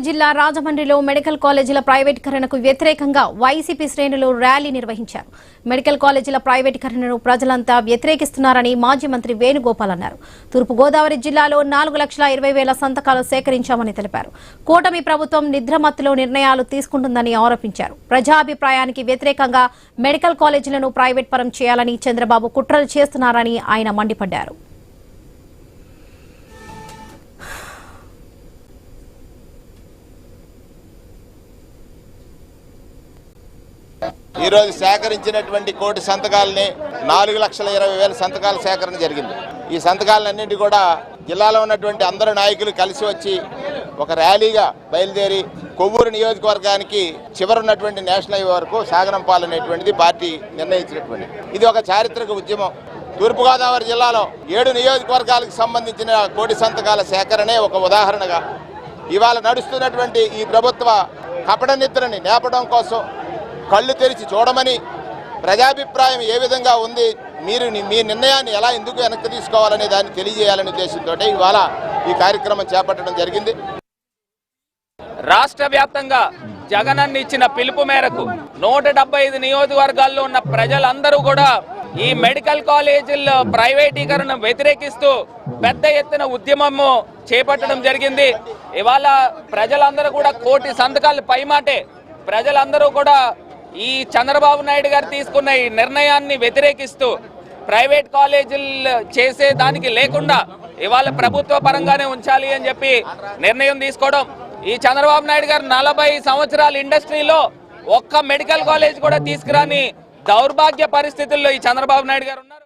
జిల్లా రాజమండ్రిలో మెడికల్ కాలేజీల ప్రైవేటీకరణకు వ్యతిరేకంగా వైసీపీ శ్రేణులు ర్యాలీ నిర్వహించారు. మెడికల్ కాలేజీల ప్రైవేటీకరణను ప్రజలంతా వ్యతిరేకిస్తున్నారని మాజీ మంత్రి వేణుగోపాల్ అన్నారు. తూర్పుగోదావరి జిల్లాలో 4,20,000 సంతకాలు సేకరించామని తెలిపారు. కూటమి ప్రభుత్వం నిద్రమత్తులో నిర్ణయాలు తీసుకుంటుందని ఆరోపించారు. ప్రజాభిప్రాయానికి వ్యతిరేకంగా మెడికల్ కాలేజీలను ప్రైవేట్ పరం చేయాలని చంద్రబాబు కుట్రలు చేస్తున్నారని ఆయన మండిపడ్డారు. ఈ రోజు సేకరించినటువంటి కోటి సంతకాలని 4,20,000 సంతకాల సేకరణ జరిగింది. ఈ సంతకాలన్నింటి కూడా జిల్లాలో ఉన్నటువంటి అందరు నాయకులు కలిసి వచ్చి ఒక ర్యాలీగా బయలుదేరి కొవ్వూరు నియోజకవర్గానికి చివరున్నటువంటి నేషనల్ హైవే వరకు సాగనంపాలనేటువంటిది పార్టీ నిర్ణయించినటువంటి ఇది ఒక చారిత్రక ఉద్యమం. తూర్పుగోదావరి జిల్లాలో 7 నియోజకవర్గాలకు సంబంధించిన కోటి సంతకాల సేకరణే ఒక ఉదాహరణగా ఇవాళ నడుస్తున్నటువంటి ఈ ప్రభుత్వ కపట నిద్రని నేపడం కోసం కళ్ళు తెరిచి చూడమని, ప్రజాభిప్రాయం ఏ విధంగా ఉంది, మీరు మీ నిర్ణయాన్ని ఎలా ఎందుకు వెనక్కి తీసుకోవాలనే దాన్ని తెలియజేయాలనే ఉద్దేశంతో ఇవాళ ఈ కార్యక్రమం చేపట్టడం జరిగింది. రాష్ట్ర వ్యాప్తంగా జగనన్న ఇచ్చిన పిలుపు మేరకు 175 నియోజకవర్గాల్లో ఉన్న ప్రజలందరూ కూడా ఈ మెడికల్ కాలేజీల్లో ప్రైవేటీకరణ వ్యతిరేకిస్తూ పెద్ద ఎత్తున ఉద్యమము చేపట్టడం జరిగింది. ఇవాళ ప్రజలందరూ కూడా కోటి సంతకాలు పైమాటే ప్రజలందరూ కూడా ఈ చంద్రబాబు నాయుడు గారు తీసుకున్న ఈ నిర్ణయాన్ని వ్యతిరేకిస్తూ ప్రైవేట్ కాలేజీలు చేసే దానికి లేకుండా ఇవాళ ప్రభుత్వ పరంగానే ఉంచాలి అని చెప్పి నిర్ణయం తీసుకోవడం. ఈ చంద్రబాబు నాయుడు గారు 40 సంవత్సరాల ఇండస్ట్రీలో ఒక్క మెడికల్ కాలేజ్ కూడా తీసుకురాని దౌర్భాగ్య పరిస్థితుల్లో ఈ చంద్రబాబు నాయుడు గారు ఉన్నారు.